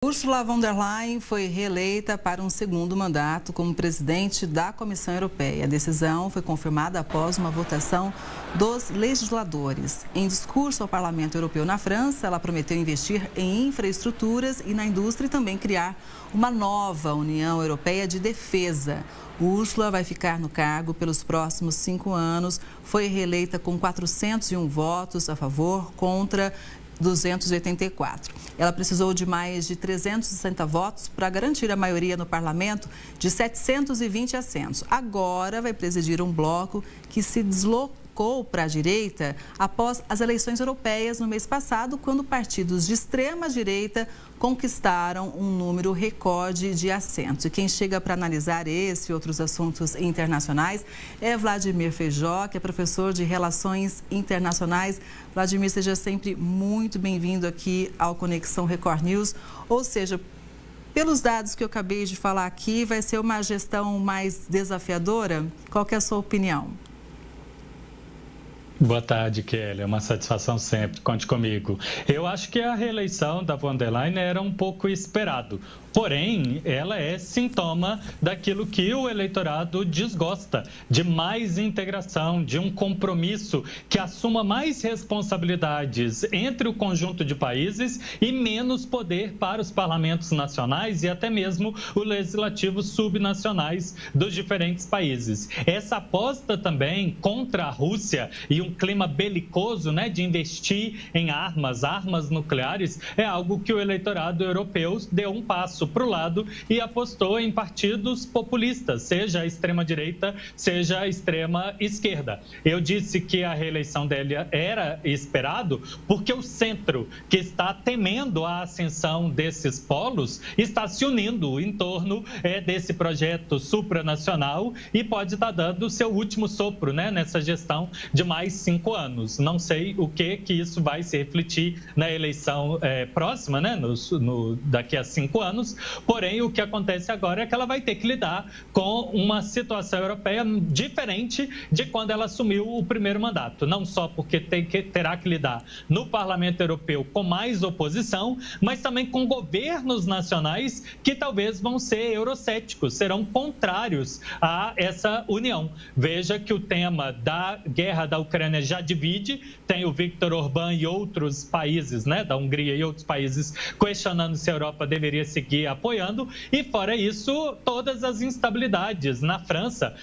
Ursula von der Leyen foi reeleita para um segundo mandato como presidente da Comissão Europeia. A decisão foi confirmada após uma votação dos legisladores. Em discurso ao Parlamento Europeu na França, ela prometeu investir em infraestruturas e na indústria e também criar uma nova União Europeia de Defesa. Ursula vai ficar no cargo pelos próximos 5 anos. Foi reeleita com 401 votos a favor contra 284. Ela precisou de mais de 360 votos para garantir a maioria no parlamento de 720 assentos. Agora vai presidir um bloco que se deslocou para a direita após as eleições europeias no mês passado, quando partidos de extrema-direita conquistaram um número recorde de assentos. E quem chega para analisar esse e outros assuntos internacionais é Vladimir Feijó, que é professor de Relações Internacionais. Vladimir, seja sempre muito bem-vindo aqui ao Conexão Record News. Ou seja, pelos dados que eu acabei de falar aqui, vai ser uma gestão mais desafiadora? Qual que é a sua opinião? Boa tarde, Kelly. É uma satisfação sempre. Conte comigo. Eu acho que a reeleição da von der Leyen era um pouco esperado. Porém, ela é sintoma daquilo que o eleitorado desgosta, de mais integração, de um compromisso que assuma mais responsabilidades entre o conjunto de países e menos poder para os parlamentos nacionais e até mesmo o legislativo subnacionais dos diferentes países. Essa aposta também contra a Rússia e um clima belicoso, de investir em armas nucleares, é algo que o eleitorado europeu deu um passo para o lado e apostou em partidos populistas, seja a extrema-direita, seja a extrema-esquerda. Eu disse que a reeleição dele era esperado porque o centro, que está temendo a ascensão desses polos, está se unindo em torno desse projeto supranacional e pode estar dando o seu último sopro nessa gestão de mais 5 anos. Não sei o que isso vai se refletir na eleição próxima, daqui a 5 anos. Porém, o que acontece agora é que ela vai ter que lidar com uma situação europeia diferente de quando ela assumiu o primeiro mandato. Não só porque terá que lidar no Parlamento Europeu com mais oposição, mas também com governos nacionais que talvez vão ser eurocéticos, serão contrários a essa união. Veja que o tema da guerra da Ucrânia já divide, tem o Viktor Orbán e outros países, da Hungria e outros países, questionando se a Europa deveria seguir apoiando, e fora isso, todas as instabilidades. Na França,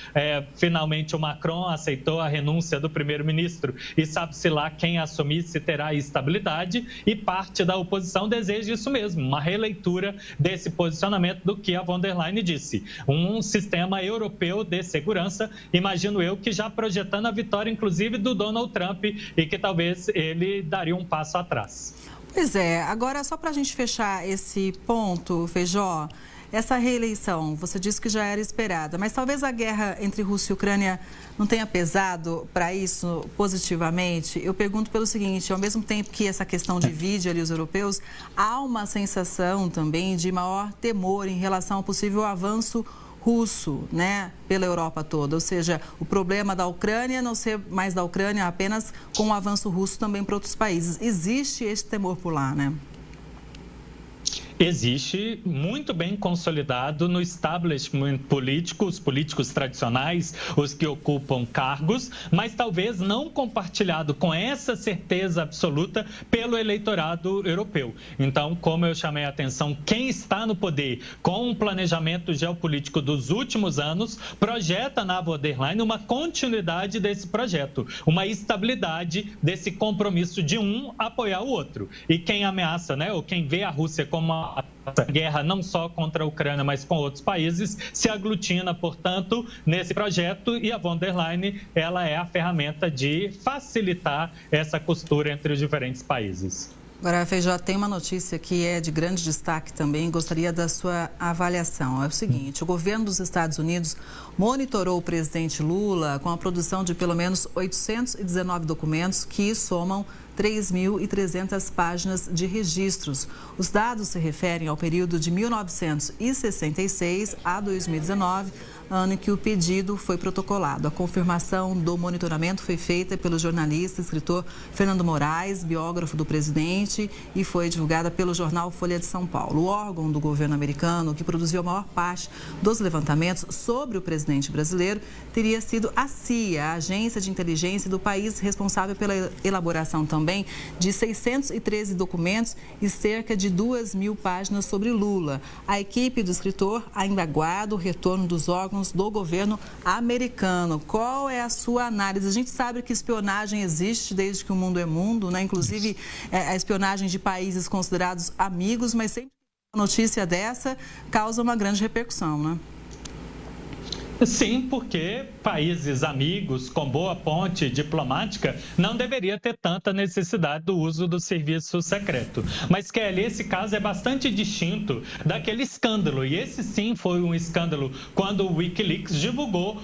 finalmente o Macron aceitou a renúncia do primeiro-ministro e sabe-se lá quem assumir se terá estabilidade, e parte da oposição deseja isso mesmo, uma releitura desse posicionamento do que a von der Leyen disse. Um sistema europeu de segurança, imagino eu que já projetando a vitória, inclusive, do Donald Trump, e que talvez ele daria um passo atrás. Pois é, agora só para a gente fechar esse ponto, Feijó, essa reeleição, você disse que já era esperada, mas talvez a guerra entre Rússia e Ucrânia não tenha pesado para isso positivamente? Eu pergunto pelo seguinte, ao mesmo tempo que essa questão divide ali os europeus, há uma sensação também de maior temor em relação ao possível avanço russo, pela Europa toda, ou seja, o problema da Ucrânia não ser mais da Ucrânia apenas com o avanço russo também para outros países. Existe esse temor por lá, Existe, muito bem consolidado no establishment político, os políticos tradicionais, os que ocupam cargos, mas talvez não compartilhado com essa certeza absoluta pelo eleitorado europeu. Então, como eu chamei a atenção, quem está no poder com um planejamento geopolítico dos últimos anos, projeta na von der Leyen uma continuidade desse projeto, uma estabilidade desse compromisso de um apoiar o outro. E quem ameaça, ou quem vê a Rússia como uma guerra não só contra a Ucrânia, mas com outros países, se aglutina, portanto, nesse projeto, e a von der Leyen, ela é a ferramenta de facilitar essa costura entre os diferentes países. Agora, Feijó, tem uma notícia que é de grande destaque também, gostaria da sua avaliação. É o seguinte, o governo dos Estados Unidos monitorou o presidente Lula com a produção de pelo menos 819 documentos que somam 3.300 páginas de registros. Os dados se referem ao período de 1966 a 2019, ano em que o pedido foi protocolado. A confirmação do monitoramento foi feita pelo jornalista e escritor Fernando Moraes, biógrafo do presidente, e foi divulgada pelo jornal Folha de São Paulo. O órgão do governo americano que produziu a maior parte dos levantamentos sobre o presidente brasileiro teria sido a CIA, a agência de inteligência do país, responsável pela elaboração também de 613 documentos e cerca de 2.000 páginas sobre Lula. A equipe do escritor ainda aguarda o retorno dos órgãos do governo americano. Qual é a sua análise? A gente sabe que espionagem existe desde que o mundo é mundo, né? Inclusive a espionagem de países considerados amigos, mas sempre uma notícia dessa causa uma grande repercussão, né? Sim, porque países amigos com boa ponte diplomática não deveria ter tanta necessidade do uso do serviço secreto. Mas, Kelly, esse caso é bastante distinto daquele escândalo. E esse sim foi um escândalo quando o Wikileaks divulgou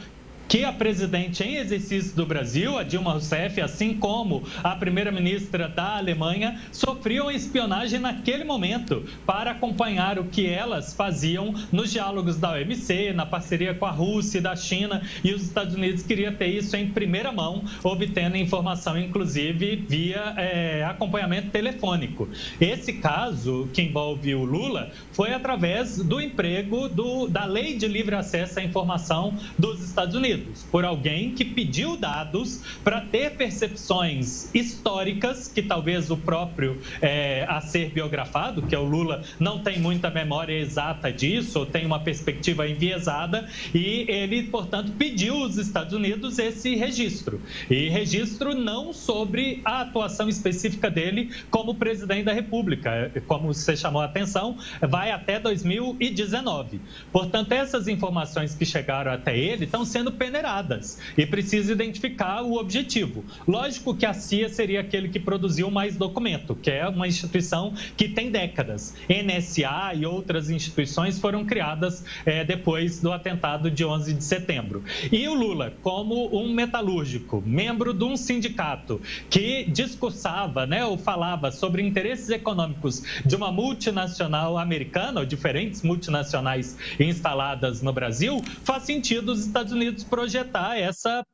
que a presidente em exercício do Brasil, a Dilma Rousseff, assim como a primeira-ministra da Alemanha, sofriam espionagem naquele momento para acompanhar o que elas faziam nos diálogos da OMC, na parceria com a Rússia e da China, e os Estados Unidos queriam ter isso em primeira mão, obtendo informação, inclusive, via acompanhamento telefônico. Esse caso, que envolve o Lula, foi através do emprego da Lei de Livre Acesso à Informação dos Estados Unidos, por alguém que pediu dados para ter percepções históricas, que talvez o próprio a ser biografado, que é o Lula, não tem muita memória exata disso, ou tem uma perspectiva enviesada, e ele, portanto, pediu aos Estados Unidos esse registro. E registro não sobre a atuação específica dele como presidente da República, como você chamou a atenção, vai até 2019. Portanto, essas informações que chegaram até ele estão sendo peneiradas e precisa identificar o objetivo. Lógico que a CIA seria aquele que produziu mais documento, que é uma instituição que tem décadas. NSA e outras instituições foram criadas depois do atentado de 11 de setembro. E o Lula, como um metalúrgico, membro de um sindicato que discursava, ou falava sobre interesses econômicos de uma multinacional americana, ou diferentes multinacionais instaladas no Brasil, faz sentido os Estados Unidos projetar essa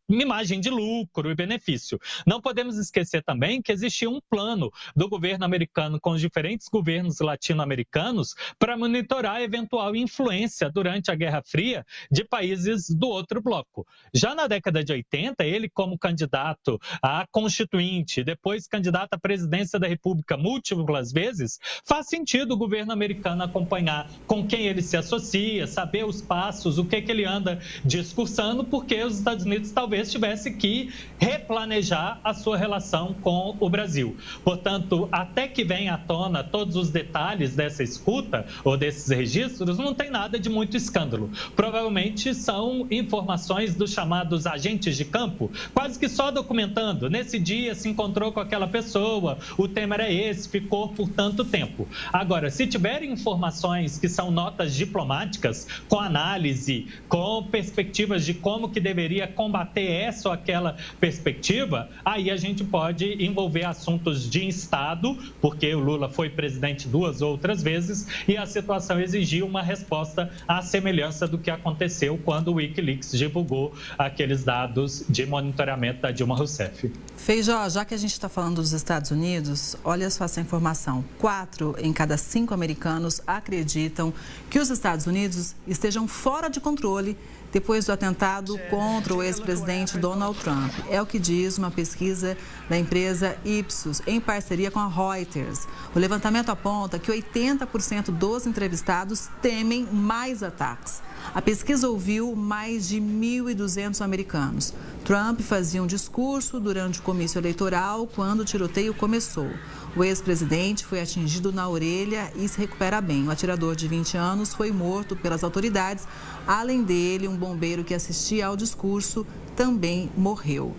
imagem de lucro e benefício. Não podemos esquecer também que existia um plano do governo americano com os diferentes governos latino-americanos para monitorar a eventual influência durante a Guerra Fria de países do outro bloco. Já na década de 80, ele como candidato a constituinte, depois candidato à presidência da República múltiplas vezes, faz sentido o governo americano acompanhar com quem ele se associa, saber os passos, o que ele anda discursando, porque os Estados Unidos talvez tivesse que replanejar a sua relação com o Brasil. Portanto, até que venha à tona todos os detalhes dessa escuta ou desses registros, não tem nada de muito escândalo. Provavelmente são informações dos chamados agentes de campo, quase que só documentando. Nesse dia se encontrou com aquela pessoa, o tema era esse, ficou por tanto tempo. Agora, se tiverem informações que são notas diplomáticas, com análise, com perspectivas de como que deveria combater essa ou aquela perspectiva, aí a gente pode envolver assuntos de Estado, porque o Lula foi presidente 2 outras vezes e a situação exigiu uma resposta à semelhança do que aconteceu quando o Wikileaks divulgou aqueles dados de monitoramento da Dilma Rousseff. Feijó, já que a gente está falando dos Estados Unidos, olha só essa informação. 4 em cada 5 americanos acreditam que os Estados Unidos estejam fora de controle depois do atentado contra o ex-presidente Donald Trump. É o que diz uma pesquisa da empresa Ipsos, em parceria com a Reuters. O levantamento aponta que 80% dos entrevistados temem mais ataques. A pesquisa ouviu mais de 1.200 americanos. Trump fazia um discurso durante o comício eleitoral quando o tiroteio começou. O ex-presidente foi atingido na orelha e se recupera bem. O atirador de 20 anos foi morto pelas autoridades. Além dele, um bombeiro que assistia ao discurso também morreu.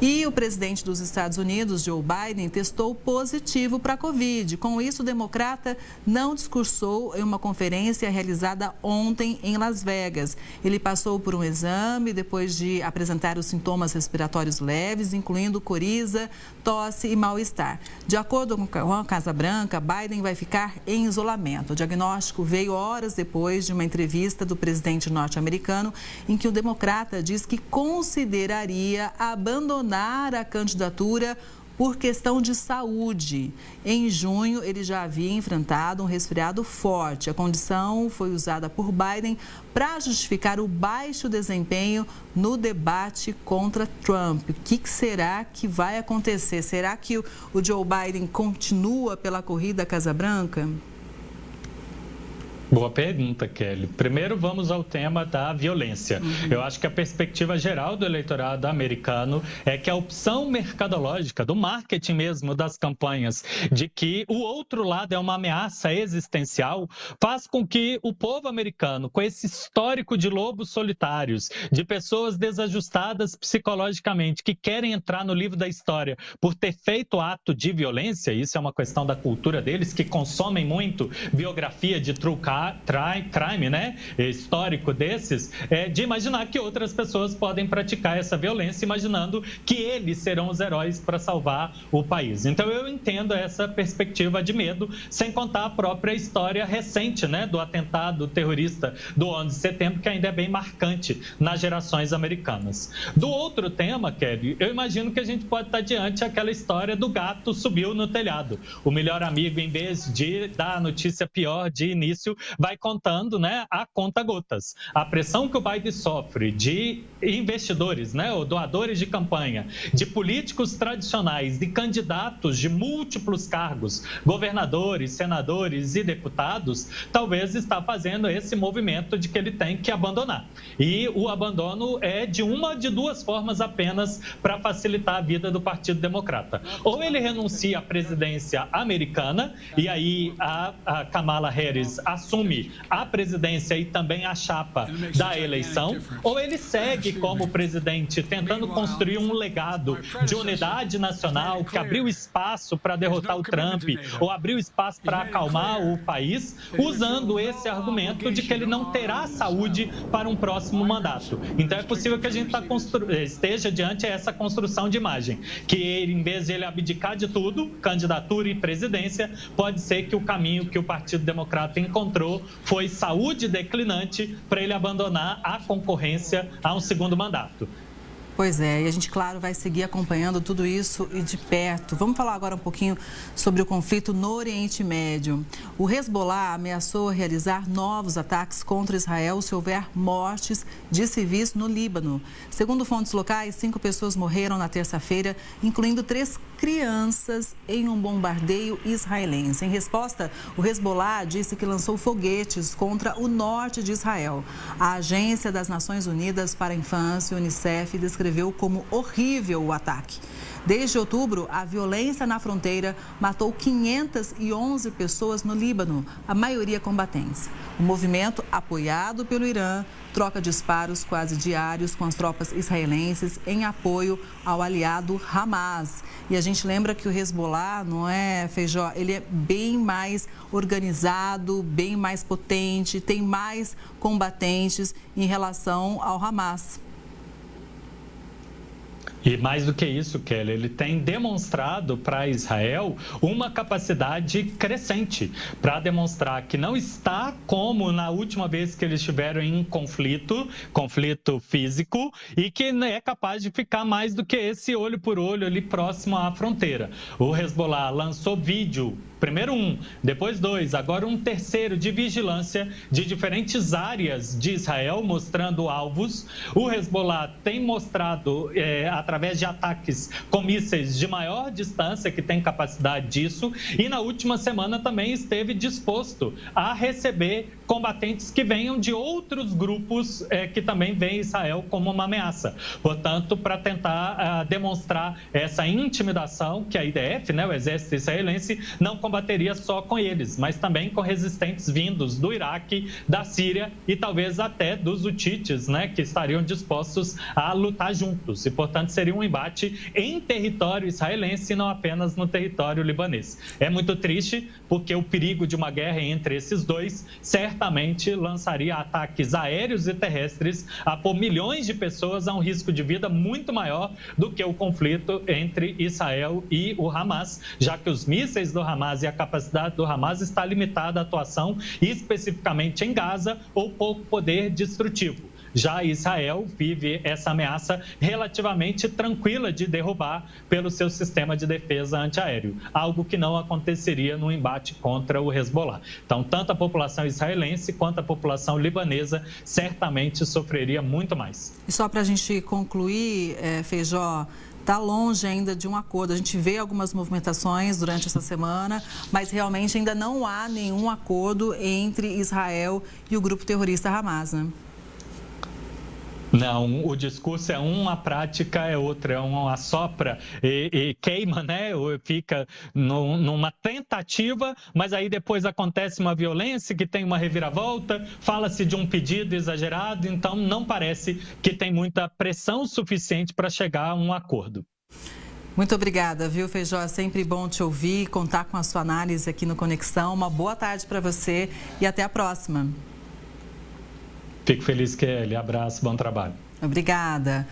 E o presidente dos Estados Unidos, Joe Biden, testou positivo para a Covid. Com isso, o democrata não discursou em uma conferência realizada ontem em Las Vegas. Ele passou por um exame depois de apresentar os sintomas respiratórios leves, incluindo coriza, tosse e mal-estar. De acordo com a Casa Branca, Biden vai ficar em isolamento. O diagnóstico veio horas depois de uma entrevista do presidente norte-americano, em que o democrata diz que consideraria abandonar a candidatura por questão de saúde. Em junho, ele já havia enfrentado um resfriado forte. A condição foi usada por Biden para justificar o baixo desempenho no debate contra Trump. O que será que vai acontecer? Será que o Joe Biden continua pela corrida à Casa Branca? Boa pergunta, Kelly. Primeiro, vamos ao tema da violência. Eu acho que a perspectiva geral do eleitorado americano é que a opção mercadológica, do marketing mesmo, das campanhas, de que o outro lado é uma ameaça existencial, faz com que o povo americano, com esse histórico de lobos solitários, de pessoas desajustadas psicologicamente, que querem entrar no livro da história por ter feito ato de violência, isso é uma questão da cultura deles, que consomem muito biografia de true crime, né, histórico desses, de imaginar que outras pessoas podem praticar essa violência, imaginando que eles serão os heróis para salvar o país. Então eu entendo essa perspectiva de medo, sem contar a própria história recente, né, do atentado terrorista do 11 de setembro, que ainda é bem marcante nas gerações americanas. Do outro tema, Kelly, eu imagino que a gente pode estar diante daquela história do gato subiu no telhado. O melhor amigo, em vez de dar a notícia pior de início, vai contando, né, a conta-gotas. A pressão que o Biden sofre de investidores, né, ou doadores de campanha, de políticos tradicionais, de candidatos de múltiplos cargos, governadores, senadores e deputados, talvez está fazendo esse movimento de que ele tem que abandonar. E o abandono é de uma de duas formas apenas para facilitar a vida do Partido Democrata. Ou ele renuncia à presidência americana, e aí a Kamala Harris assume a presidência e também a chapa da eleição, ou ele segue como presidente tentando construir um legado de unidade nacional que abriu espaço para derrotar o Trump ou abriu espaço para acalmar o país, usando esse argumento de que ele não terá saúde para um próximo mandato. Então é possível que a gente esteja diante dessa construção de imagem, que ele, em vez de ele abdicar de tudo, candidatura e presidência, pode ser que o caminho que o Partido Democrata encontrou foi saúde declinante para ele abandonar a concorrência a um segundo mandato. Pois é, e a gente, claro, vai seguir acompanhando tudo isso e de perto. Vamos falar agora um pouquinho sobre o conflito no Oriente Médio. O Hezbollah ameaçou realizar novos ataques contra Israel se houver mortes de civis no Líbano. Segundo fontes locais, 5 pessoas morreram na terça-feira, incluindo 3 crianças em um bombardeio israelense. Em resposta, o Hezbollah disse que lançou foguetes contra o norte de Israel. A Agência das Nações Unidas para a Infância, Unicef, descreveu como horrível o ataque. Desde outubro, a violência na fronteira matou 511 pessoas no Líbano, a maioria combatentes. O movimento, apoiado pelo Irã, troca disparos quase diários com as tropas israelenses em apoio ao aliado Hamas. E a gente lembra que o Hezbollah, não é, Feijó, ele é bem mais organizado, bem mais potente, tem mais combatentes em relação ao Hamas. E mais do que isso, Kelly, ele tem demonstrado para Israel uma capacidade crescente para demonstrar que não está como na última vez que eles estiveram em conflito físico, e que é capaz de ficar mais do que esse olho por olho ali próximo à fronteira. O Hezbollah lançou vídeo, primeiro 1, depois 2, agora um terceiro de vigilância de diferentes áreas de Israel, mostrando alvos. O Hezbollah tem mostrado, através de ataques com mísseis de maior distância, que tem capacidade disso, e na última semana também esteve disposto a receber combatentes que venham de outros grupos que também veem Israel como uma ameaça. Portanto, para tentar demonstrar essa intimidação que a IDF, né, o exército israelense, não combateria só com eles, mas também com resistentes vindos do Iraque, da Síria e talvez até dos hutites, né, que estariam dispostos a lutar juntos. E, portanto, seria um embate em território israelense e não apenas no território libanês. É muito triste porque o perigo de uma guerra entre esses dois certamente lançaria ataques aéreos e terrestres a pôr milhões de pessoas a um risco de vida muito maior do que o conflito entre Israel e o Hamas, já que os mísseis do Hamas e a capacidade do Hamas está limitada à atuação especificamente em Gaza ou pouco poder destrutivo. Já Israel vive essa ameaça relativamente tranquila de derrubar pelo seu sistema de defesa antiaéreo, algo que não aconteceria no embate contra o Hezbollah. Então, tanto a população israelense quanto a população libanesa certamente sofreria muito mais. E só para a gente concluir, Feijó, está longe ainda de um acordo. A gente vê algumas movimentações durante essa semana, mas realmente ainda não há nenhum acordo entre Israel e o grupo terrorista Hamas, né? Não, o discurso é um, a prática é outra, é um assopra e queima, né? Fica numa tentativa, mas aí depois acontece uma violência que tem uma reviravolta, fala-se de um pedido exagerado, então não parece que tem muita pressão suficiente para chegar a um acordo. Muito obrigada, viu, Feijó? É sempre bom te ouvir, contar com a sua análise aqui no Conexão. Uma boa tarde para você e até a próxima. Fico feliz, Kelly. Abraço, bom trabalho. Obrigada.